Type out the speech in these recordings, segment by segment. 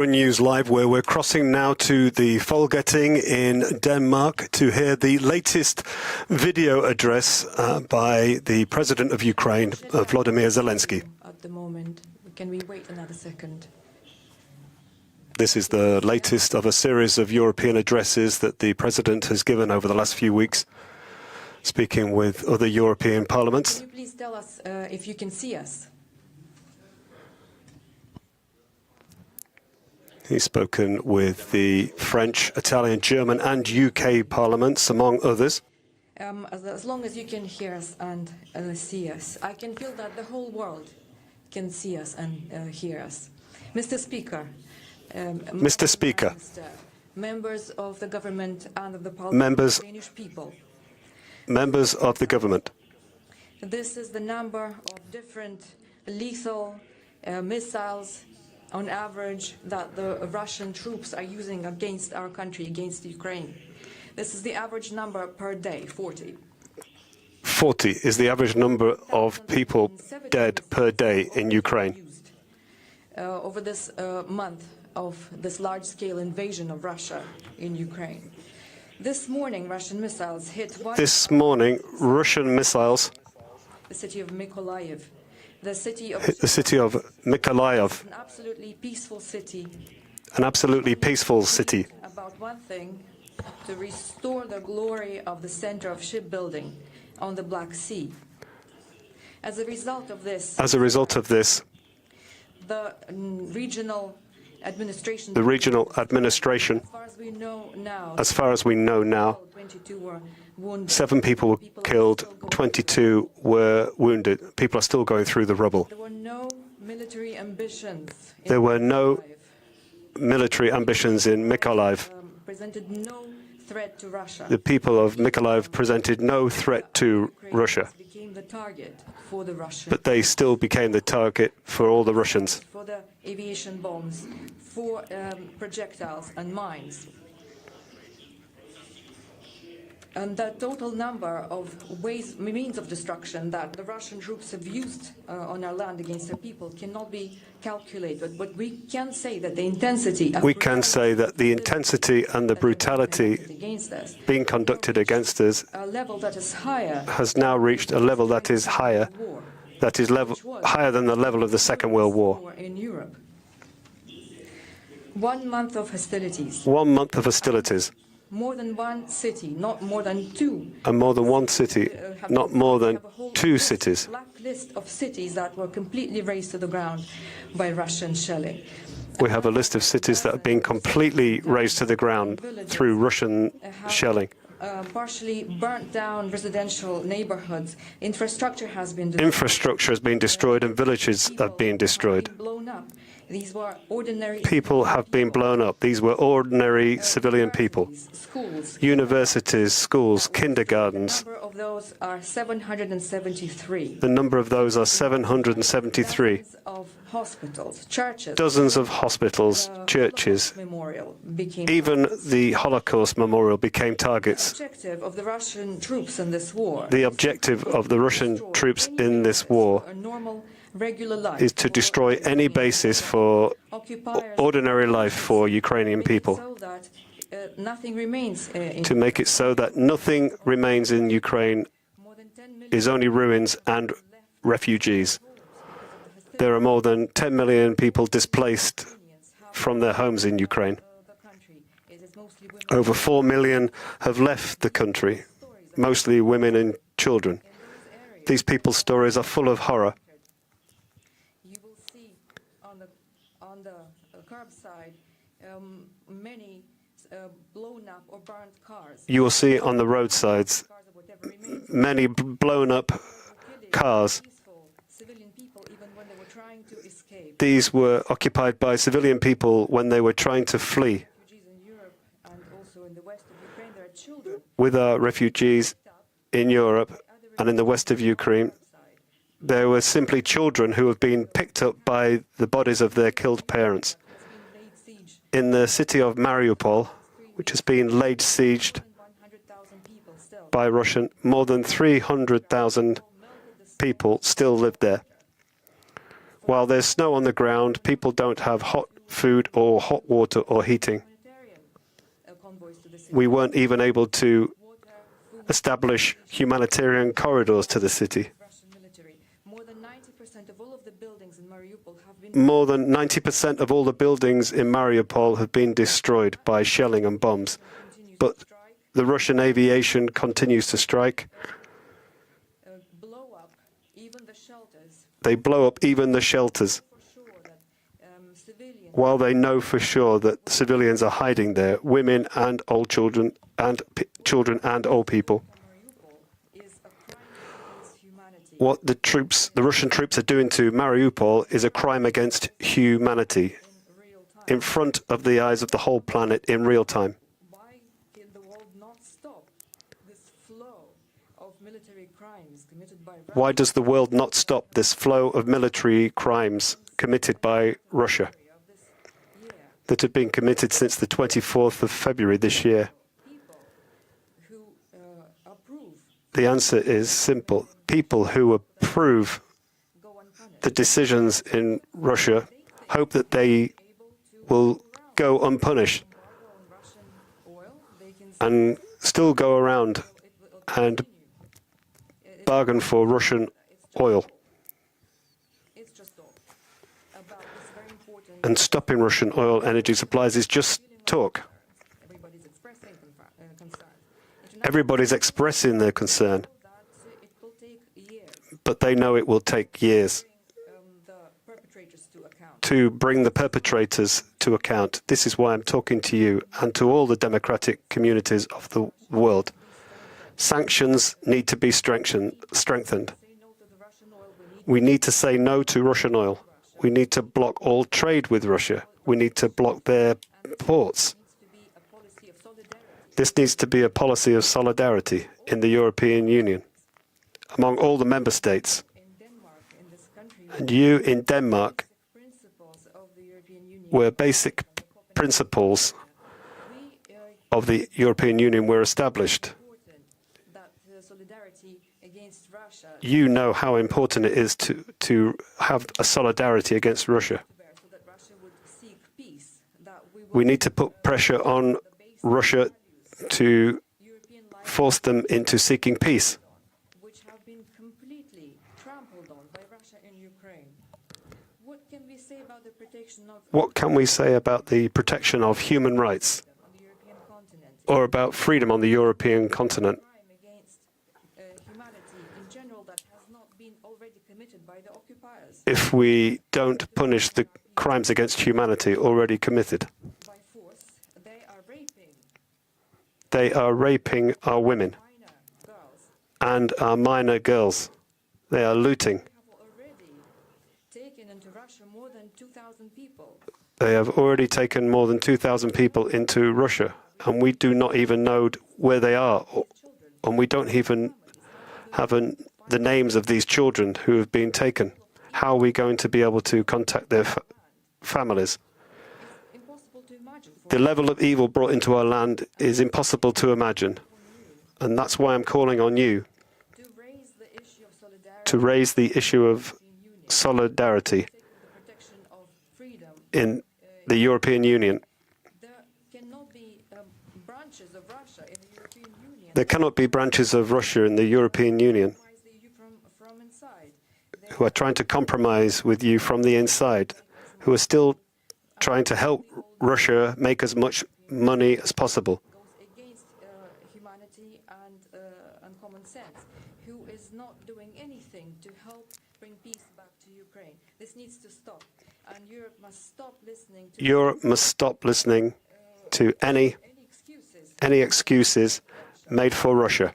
News Live, where we're crossing now to the Folketing in Denmark to hear the latest video address by the President of Ukraine, Volodymyr Zelensky. At the moment, can we wait another second? This is the latest of a series of European addresses that the President has given over the last few weeks, speaking with other European parliaments. Can you please tell us if you can see us? He's spoken with the French, Italian, German and UK parliaments, among others. As long as you can hear us and see us, I can feel that the whole world can see us and hear us. Mr. Speaker, Mr. Speaker, members of the government and of the parliament, Danish people. Members of the government. This is the number of different lethal missiles on average that the Russian troops are using against our country, against Ukraine. This is the average number per day, 40. 40 is the average number of people dead per day in Ukraine. Over this month of this large-scale invasion of Russia in Ukraine. This morning, Russian missiles hit the city of Mykolaiv. The city of Mykolaiv, an absolutely peaceful city. About one thing, to restore the glory of the center of shipbuilding on the Black Sea. As a result of this, the regional administration, as far as we know now, 7 people were killed, 22 were wounded. People are still going through the rubble. There were no military ambitions. There were no military ambitions in Mykolaiv. Presented no threat to Russia. The people of Mykolaiv presented no threat to Russia. Became the target for the Russians. But they still became the target for all the Russians. For the aviation bombs, for projectiles and mines. And the total number of means of destruction that the Russian troops have used on our land against their people cannot be calculated. But we can say that the intensity and the brutality being conducted against us has now reached a level that is higher than the level of the Second World War. In Europe. 1 month of hostilities. 1 month of hostilities. More than one city, not more than two. And more than one city, not more than 2 cities. Black list of cities that were completely razed to the ground by Russian shelling. We have a list of cities that have been completely razed to the ground through Russian shelling. Partially burnt down residential neighborhoods. Infrastructure has been destroyed and villages have been destroyed. Blown up. These were ordinary people have been blown up. These were ordinary civilian people. Schools. Universities, schools, kindergartens. The number of those are 773. The number of those are 773. Dozens of hospitals, churches. Dozens of hospitals, churches. Even the Holocaust Memorial became targets. The objective of the Russian troops in this war. The objective of the Russian troops in this war is to destroy any basis for ordinary life for Ukrainian people, to make it so that nothing remains in Ukraine is only ruins and refugees. There are more than 10 million people displaced from their homes in Ukraine. Over 4 million have left the country, mostly women and children. These people's stories are full of horror. On the curbside, many blown up or burnt cars. You will see on the roadsides many blown up cars. These were occupied by civilian people when they were trying to flee. With our refugees in Europe and in the west of Ukraine, there were simply children who have been picked up by the bodies of their killed parents. In the city of Mariupol, which has been laid sieged by Russian, more than 300,000 people still live there. While there's snow on the ground, people don't have hot food or hot water or heating. We weren't even able to establish humanitarian corridors to the city. More than 90% of all of the buildings in Mariupol have been More than 90% of all the buildings in Mariupol have been destroyed by shelling and bombs. But the Russian aviation continues to strike. blow up even the shelters They blow up even the shelters, for sure that civilians while they know for sure that civilians are hiding there, women and old children and old people. Mariupol is a crime against humanity. What the Russian troops are doing to Mariupol is a crime against humanity In real time. in front of the eyes of the whole planet in real time. Why can the world not stop this flow of military crimes committed by Russia? Why does the world not stop this flow of military crimes committed by Russia Of this year, that have been committed since the 24th of February this year? people who approve The answer is simple. People who approve go unpunished. the decisions in Russia hope that they Able to will go unpunished embargo on Russian oil, they can and still go around it will and continue. bargain for Russian oil. It's just talk about this very important. And stopping Russian oil energy supplies is just talk. Everybody's expressing concern. Everybody's expressing their concern, That it will take years but they know it will take years the perpetrators to account. to bring the perpetrators to account. This is why I'm talking to you and to all the democratic communities of the world. Sanctions need to be strengthened. Say no to the Russian oil. We need to say no to Russian oil. We need to block all trade with Russia. We need to block their ports. Needs to be a policy of solidarity. This needs to be a policy of solidarity in the European Union, among all the member states. In Denmark, in this country, And you in Denmark, principles of the European Union. where basic principles We of the European Union were established. important that solidarity against Russia You know how important it is to have a solidarity against Russia. so that Russia would seek peace. That we We would need to put pressure on Russia to European life, force them into seeking peace, which have been completely trampled on by Russia in Ukraine. What can we say about the protection of What can we say about the protection of human rights on the European continent? or about freedom on the European continent Crime against humanity in general that has not been already committed by the occupiers if we don't punish the crimes against humanity already committed? by force? They are raping They are raping our women minor girls. and our minor girls. They are looting. We have already taken into Russia more than 2,000 people. They have already taken more than 2,000 people into Russia, and we do not even know where they are, and we don't even have the names of these children who have been taken. How are we going to be able to contact their families? Impossible to imagine for The level of evil brought into our land is impossible to imagine, and that's why I'm calling on you to raise the issue of solidarity to raise the issue of Union, solidarity the protection of freedom. in the European Union. There cannot be branches of Russia in the European Union. There cannot be branches of Russia in the European Union Compromise the EU from inside. They who are trying to compromise with you from the inside, who are still trying to help Russia make as much money as possible, goes against humanity and common sense, who is not doing anything to help bring peace back to Ukraine. This needs to stop, and Europe must stop listening to Europe must stop listening to any any excuses excuses made for Russia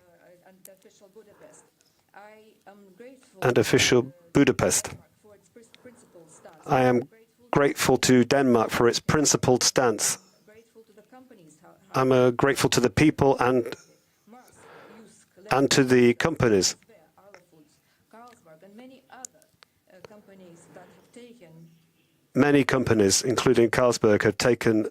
and the official Budapest. I am grateful and official Budapest. for its principled stance. I am grateful to Denmark for its principled stance. Grateful to the companies how I'm grateful to the people must use and to the companies. Arla Foods, Carlsberg, and many other companies that have taken Many companies, including Carlsberg, have taken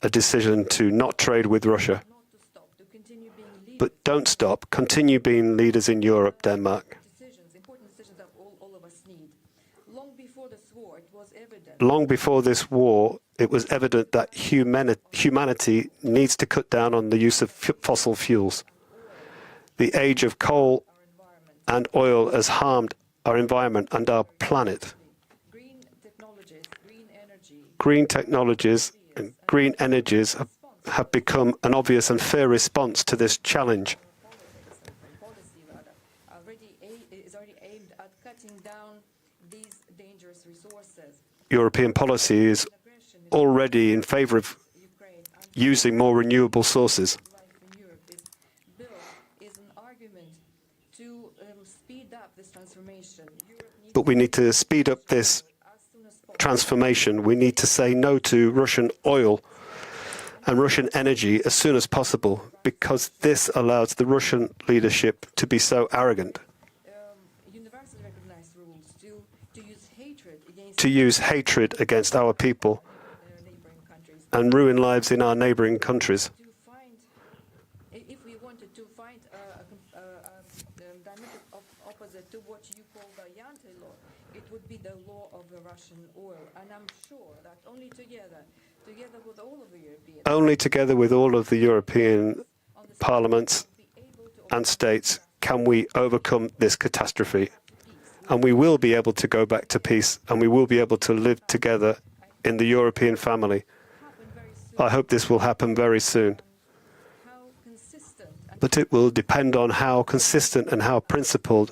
a decision to not trade with Russia. not to stop, to continue being leaders. But don't stop. Continue being leaders in Europe, Denmark. Decisions, important decisions that all of us need. Long before this war, it was evident Long before this war, it was evident that humanity needs to cut down on the use of fossil fuels. The age of coal and oil has harmed our environment and our planet. Green technologies and green energies have become an obvious and fair response to this challenge. Is already aimed at cutting down these dangerous resources. European policy is already in favor of using more renewable sources. Bill is an argument to speed up this transformation. But we need to speed up this transformation. We need to say no to Russian oil and Russian energy as soon as possible, because this allows the Russian leadership to be so arrogant, Universally recognized rules to use hatred against our people neighboring countries. and ruin lives in our neighboring countries. If we wanted to find a diametric opposite to what you call the Yante law, it would be the law of the Russian oil. And I'm sure that only together with all of the Europeans, Only together with all of the European parliaments and states can we overcome this catastrophe. And we will be able to go back to peace, and we will be able to live together in the European family. I hope this will happen very soon. how consistent and But it will depend on how consistent and how principled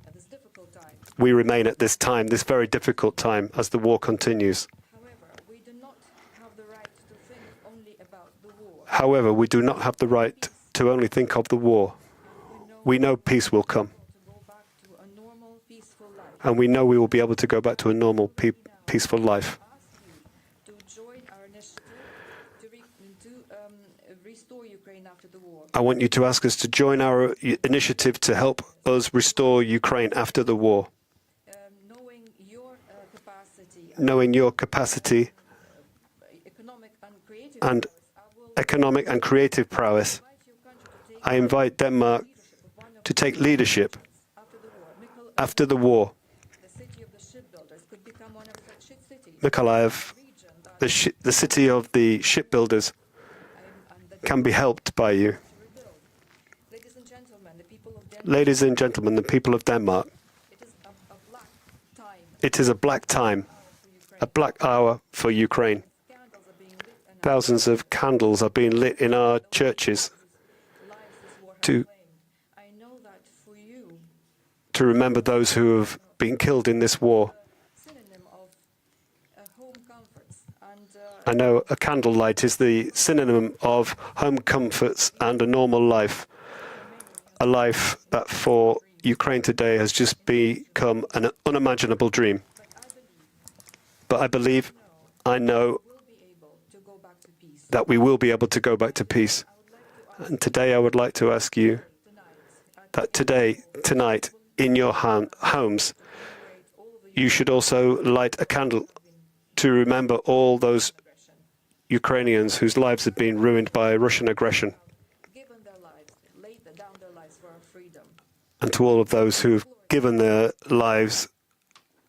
at this difficult time. we remain at this time, this very difficult time, as the war continues. However, we do not have the right to think only about the war. However, we do not have the right to only think of the war. We know peace will come, To go back to a normal, peaceful life. and we know we will be able to go back to a normal, peaceful life. Ask you to join our initiative to restore Ukraine after the war. I want you to ask us to join our initiative to help us restore Ukraine after the war, Knowing your capacity, knowing your capacity economic and creative, and I will economic and creative prowess. invite your country to take I invite Denmark leadership of one of to take leadership after the war. after the war. The city of the shipbuilders could become one of such cities. Mykolaiv, Region that the city of the shipbuilders, and the can be helped by you. to rebuild. Ladies and gentlemen, the people of Denmark, Ladies and gentlemen, the people of Denmark, it is a black time it is a black time, for Ukraine. a black hour for Ukraine. Candles are being lit and Thousands of candles are being lit in our churches lives this war has to claimed. I know that for you, remember those who have been killed in this war. synonym of home comforts and I know a candlelight is the synonym of home comforts and a normal life, a life that for Ukraine today has just become an unimaginable dream. But I believe, I know will be able to go back to peace. that we will be able to go back to peace. And today I would like to ask you that tonight, in your homes, you should also light a candle to remember all those Ukrainians whose lives have been ruined by Russian aggression, Given their lives, laid down their lives for our freedom. and to all of those who've given their lives,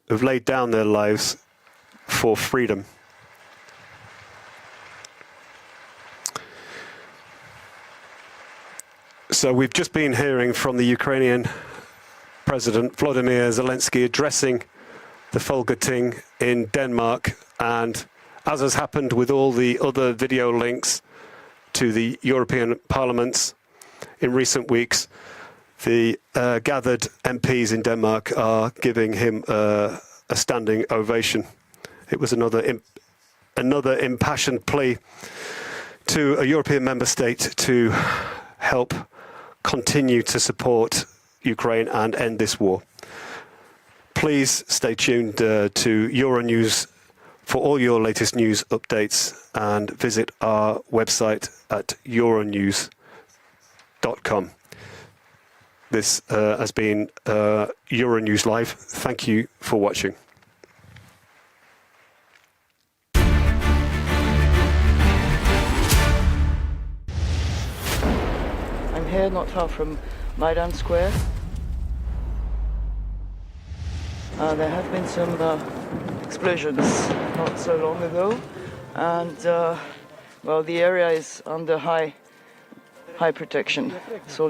who've laid down their lives for freedom. So we've just been hearing from the Ukrainian President Volodymyr Zelensky addressing the Folketing in Denmark, and as has happened with all the other video links to the European parliaments in recent weeks, the gathered MPs in Denmark are giving him a standing ovation. It was another impassioned plea to a European member state to help continue to support Ukraine and end this war. Please stay tuned to Euronews for all your latest news updates, and visit our website at euronews.com. This has been Euronews Live. Thank you for watching. I'm here not far from Maidan Square. There have been some explosions not so long ago, and well, the area is under high protection. Soldiers